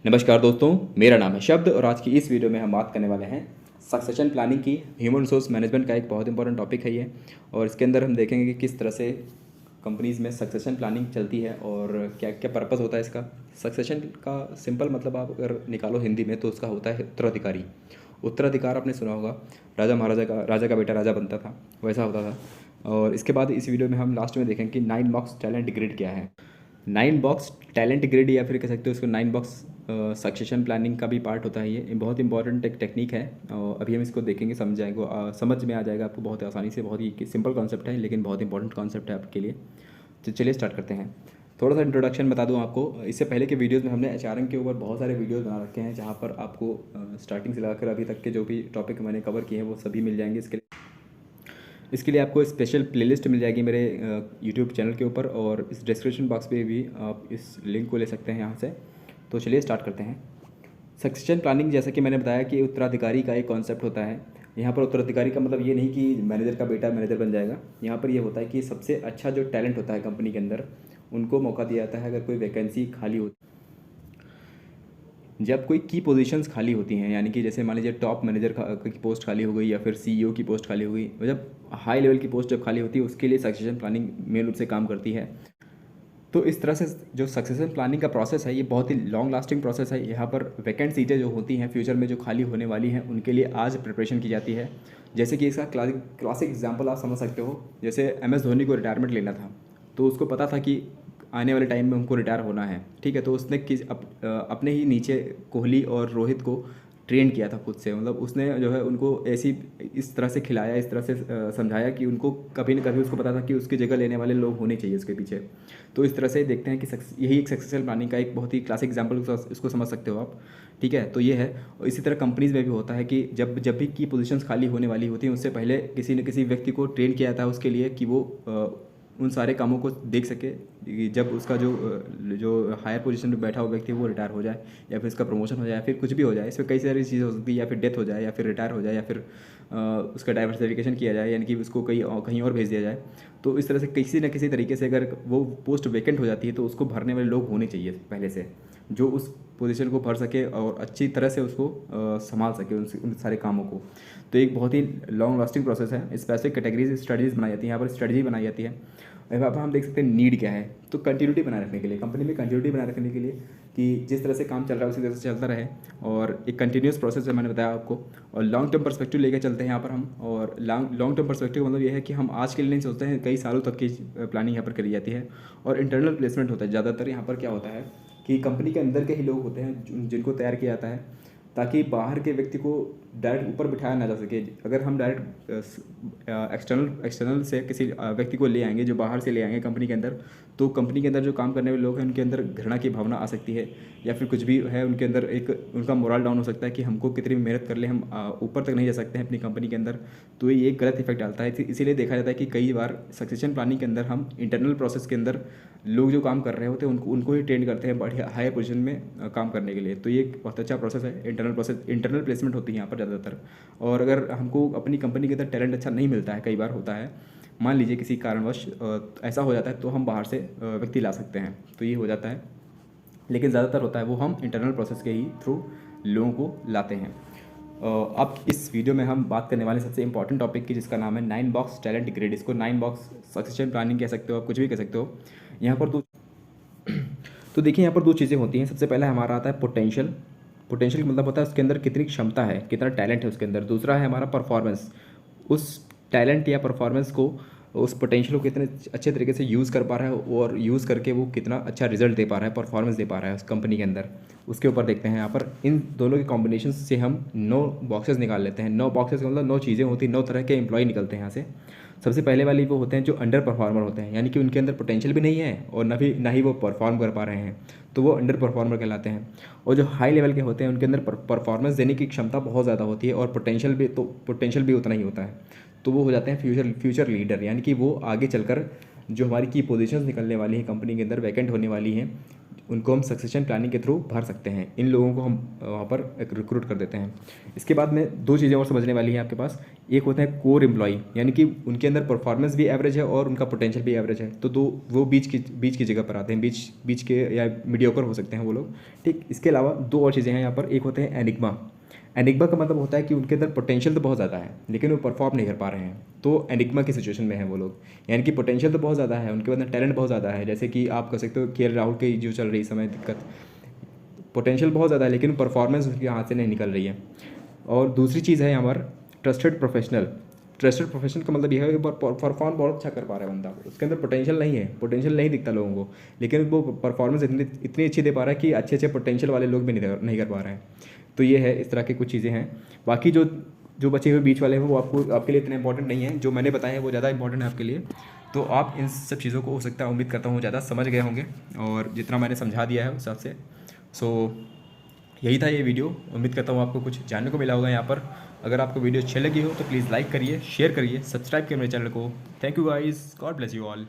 नमस्कार दोस्तों, मेरा नाम है शब्द और आज की इस वीडियो में हम बात करने वाले हैं सक्सेशन प्लानिंग की। ह्यूमन रिसोर्स मैनेजमेंट का एक बहुत इंपॉर्टेंट टॉपिक है ये। और इसके अंदर हम देखेंगे कि किस तरह से कंपनीज़ में सक्सेशन प्लानिंग चलती है और क्या क्या पर्पस होता है इसका। सक्सेशन का सिंपल मतलब आप अगर निकालो हिंदी में तो उसका होता है उत्तराधिकारी। उत्तराधिकार आपने सुना होगा, राजा महाराजा का, राजा का बेटा राजा बनता था, वैसा होता था। और इसके बाद इस वीडियो में हम लास्ट में देखेंगे कि 9 बॉक्स टैलेंट ग्रिड क्या है। 9 बॉक्स टैलेंट ग्रिड या फिर कह सकते हो उसको 9 बॉक्स सक्सेशन प्लानिंग का भी पार्ट होता है। ये बहुत इंपॉर्टेंट एक टेक्निक है और अभी हम इसको देखेंगे, समझ में आ जाएगा आपको बहुत आसानी से। बहुत ही सिंपल कॉन्सेप्ट है लेकिन बहुत इंपॉर्टेंट कॉन्सेप्ट है आपके लिए। तो चलिए स्टार्ट करते हैं। थोड़ा सा इंट्रोडक्शन बता दूं आपको। इससे पहले के वीडियोस में हमने एचआरएम के ऊपर बहुत सारे वीडियोस बना रखे हैं जहां पर आपको स्टार्टिंग से लगाकर अभी तक के जो भी टॉपिक मैंने कवर किए हैं वो सभी मिल जाएंगे। इसके लिए आपको स्पेशल प्लेलिस्ट मिल जाएगी मेरे यूट्यूब चैनल के ऊपर और इस डिस्क्रिप्शन बॉक्स पे भी आप इस लिंक को ले सकते हैं यहाँ से। तो चलिए स्टार्ट करते हैं। सक्सेशन प्लानिंग, जैसा कि मैंने बताया कि उत्तराधिकारी का एक कॉन्सेप्ट होता है। यहाँ पर उत्तराधिकारी का मतलब ये नहीं कि मैनेजर का बेटा मैनेजर बन जाएगा। यहाँ पर ये होता है कि सबसे अच्छा जो टैलेंट होता है कंपनी के अंदर उनको मौका दिया जाता है। अगर कोई वैकेंसी खाली होती, जब कोई की पोजीशंस खाली होती हैं, यानी कि जैसे मान लीजिए टॉप मैनेजर की पोस्ट खाली हो गई या फिर सीईओ की पोस्ट खाली हो गई, जब हाई लेवल की पोस्ट जब खाली होती है उसके लिए सक्सेशन प्लानिंग मेन रूप से काम करती है। तो इस तरह से जो सक्सेशन प्लानिंग का प्रोसेस है ये बहुत ही लॉन्ग लास्टिंग प्रोसेस है। यहाँ पर वैकेंट सीटें जो होती हैं फ्यूचर में जो खाली होने वाली हैं उनके लिए आज प्रिपरेशन की जाती है। जैसे कि इसका क्लासिक एग्जाम्पल आप समझ सकते हो। जैसे MS धोनी को रिटायरमेंट लेना था तो उसको पता था कि आने वाले टाइम में उनको रिटायर होना है, ठीक है। तो उसने अपने ही नीचे कोहली और रोहित को ट्रेन किया था खुद से। मतलब उसने जो है उनको ऐसी इस तरह से खिलाया, इस तरह से समझाया कि उनको कभी न कभी उसको पता था कि उसकी जगह लेने वाले लोग होने चाहिए उसके पीछे। तो इस तरह से देखते हैं कि यही एक सक्सेसफुल प्लानिंग का एक बहुत ही क्लासिक एग्जाम्पल इसको समझ सकते हो आप, ठीक है। तो ये है। और इसी तरह कंपनीज़ में भी होता है कि जब जब भी की पोजीशंस खाली होने वाली होती हैं उससे पहले किसी न किसी व्यक्ति को ट्रेन किया जाता है उसके लिए कि वो उन सारे कामों को देख सके कि जब उसका जो हायर पोजीशन पे बैठा हुआ व्यक्ति है वो रिटायर हो जाए या फिर उसका प्रमोशन हो जाए या फिर कुछ भी हो जाए। इसमें कई सारी चीज़ें हो सकती है, या फिर डेथ हो जाए या फिर रिटायर हो जाए या फिर उसका डाइवर्सिफिकेशन किया जाए, यानी कि उसको कहीं और भेज दिया जाए। तो इस तरह से किसी न किसी तरीके से अगर वो पोस्ट वैकेंट हो जाती है तो उसको भरने वाले लोग होने चाहिए पहले से, जो उस पोजीशन को भर सके और अच्छी तरह से उसको संभाल सके उन सारे कामों को। तो एक बहुत ही लॉन्ग लास्टिंग प्रोसेस है। स्पेसिफिक कैटेगरीज स्ट्रेटजीज बनाई जाती हैं, यहाँ पर स्ट्रेटजी बनाई जाती है। अब हम देख सकते हैं नीड क्या है। तो कंटिन्यूटी बनाए रखने के लिए, कंपनी में कंटिन्यूटी बनाए रखने के लिए कि जिस तरह से काम चल रहा है उसी तरह से चलता रहे और एक कंटिन्यूस प्रोसेस है, मैंने बताया आपको। और लॉन्ग टर्म पर्सपेक्टिव लेकर चलते हैं यहाँ पर हम। और लॉन्ग टर्म पर्सपेक्टिव मतलब ये है कि हम आज के लिए नहीं सोचते हैं, कई सालों तक की प्लानिंग यहाँ पर करी जाती है। और इंटरनल प्लेसमेंट होता है ज़्यादातर। यहाँ पर क्या होता है कि कंपनी के अंदर के ही लोग होते हैं जिनको तैयार किया जाता है ताकि बाहर के व्यक्ति को डायरेक्ट ऊपर बिठाया ना जा सके। अगर हम डायरेक्ट एक्सटर्नल से किसी व्यक्ति को ले आएंगे, जो बाहर से ले आएंगे कंपनी के अंदर, तो कंपनी के अंदर जो काम करने वाले लोग हैं उनके अंदर घृणा की भावना आ सकती है या फिर कुछ भी है उनके अंदर, एक उनका मोरल डाउन हो सकता है कि हमको कितनी भी मेहनत कर ले हम ऊपर तक नहीं जा सकते हैं अपनी कंपनी के अंदर। तो ये एक गलत इफेक्ट डालता है। इसीलिए देखा जाता है कि कई बार सक्सेशन प्लानिंग के अंदर हम इंटरनल प्रोसेस के अंदर लोग जो काम कर रहे होते हैं उनको ही ट्रेन करते हैं बढ़िया हाई पोजीशन में काम करने के लिए। तो ये एक बहुत अच्छा प्रोसेस है। इंटरनल प्लेसमेंट होती है यहाँ पर ज़्यादातर। और अगर हमको अपनी कंपनी के अंदर टैलेंट अच्छा नहीं मिलता है, कई बार होता है, मान लीजिए किसी कारणवश ऐसा हो जाता है, तो हम बाहर से व्यक्ति ला सकते हैं, तो ये हो जाता है। लेकिन ज़्यादातर होता है वो हम इंटरनल प्रोसेस के ही थ्रू लोगों को लाते हैं। अब इस वीडियो में हम बात करने वाले सबसे इंपॉर्टेंट टॉपिक की, जिसका नाम है 9 बॉक्स टैलेंट ग्रिड। इसको 9 बॉक्स सक्सेशन प्लानिंग कह सकते हो, आप कुछ भी कह सकते हो। यहाँ पर तो देखिए यहाँ पर दो चीज़ें होती हैं। सबसे पहला हमारा आता है पोटेंशियल। पोटेंशियल का मतलब होता है उसके अंदर कितनी क्षमता है, कितना टैलेंट है उसके अंदर। दूसरा है हमारा परफॉर्मेंस, उस टैलेंट या परफॉर्मेंस को, उस पोटेंशियल को कितने अच्छे तरीके से यूज़ कर पा रहा है और यूज़ करके वो कितना अच्छा रिजल्ट दे पा रहा है, परफॉर्मेंस दे पा रहा है उस कंपनी के अंदर। उसके ऊपर देखते हैं यहाँ पर। इन दोनों के कॉम्बिनेशन से हम 9 बॉक्सेस निकाल लेते हैं। 9 बॉक्सेस का मतलब 9 चीज़ें होती हैं, 9 तरह के एम्प्लॉय निकलते हैं यहाँ से। सबसे पहले वाली वो होते हैं जो अंडर परफॉर्मर होते हैं, यानी कि उनके अंदर पोटेंशियल भी नहीं है और ना ही वो परफॉर्म कर पा रहे हैं, तो वो अंडर परफॉर्मर कहलाते हैं। और जो हाई लेवल के होते हैं उनके अंदर परफॉर्मेंस देने की क्षमता बहुत ज़्यादा होती है और पोटेंशियल भी उतना ही होता है। तो वो हो जाते हैं फ्यूचर लीडर, यानी कि वो आगे चलकर जो हमारी की पोजीशंस निकलने वाली हैं कंपनी के अंदर, वैकेंट होने वाली हैं, उनको हम सक्सेशन प्लानिंग के थ्रू भर सकते हैं। इन लोगों को हम वहाँ पर एक रिक्रूट कर देते हैं। इसके बाद में दो चीज़ें और समझने वाली हैं आपके पास। एक होता है कोर एम्प्लॉई, यानी कि उनके अंदर परफॉर्मेंस भी एवरेज है और उनका पोटेंशियल भी एवरेज है, तो वो बीच की जगह पर आते हैं, बीच के या मीडियोकर हो सकते हैं वो लोग। ठीक, इसके अलावा दो और चीज़ें हैं यहाँ पर। एक होते हैं एनिग्मा। एनिग्मा का मतलब होता है कि उनके अंदर पोटेंशियल तो बहुत ज़्यादा है लेकिन वो परफॉर्म नहीं कर पा रहे हैं, तो एनिग्मा की सिचुएशन में है वो लोग। यानी कि पोटेंशियल तो बहुत ज़्यादा है, उनके अंदर टैलेंट बहुत ज़्यादा है, जैसे कि आप कह सकते हो के राहुल की जो चल रही समय दिक्कत, पोटेंशियल बहुत ज़्यादा है लेकिन परफॉर्मेंस उसके हाथ से नहीं निकल रही है। और दूसरी चीज़ है हमारा ट्रस्टेड प्रोफेशनल। ट्रस्टेड प्रोफेशनल का मतलब यह है कि परफॉर्म बहुत अच्छा कर पा रहा है बंदा, उसके अंदर पोटेंशियल नहीं है, पोटेंशियल नहीं दिखता लोगों को, लेकिन वो परफॉर्मेंस इतनी अच्छी दे पा रहा है कि अच्छे अच्छे पोटेंशियल वाले लोग भी नहीं कर पा रहे हैं। तो ये है, इस तरह की कुछ चीज़ें हैं। बाकी जो बचे हुए बीच वाले हैं वो आपके लिए इतने इंपॉर्टेंट नहीं है, जो मैंने बताया है वो ज़्यादा इंपॉर्टेंट है आपके लिए। तो आप इन सब चीज़ों को हो सकता है, उम्मीद करता हूँ ज़्यादा समझ गए होंगे और जितना मैंने समझा दिया है उस हिसाब से। सो यही था ये वीडियो। उम्मीद करता हूँ आपको कुछ जानने को मिला होगा यहाँ पर। अगर आपको वीडियो अच्छी लगी हो तो प्लीज़ लाइक करिए, शेयर करिए, सब्सक्राइब करिए मेरे चैनल को। Thank you guys, God bless you all.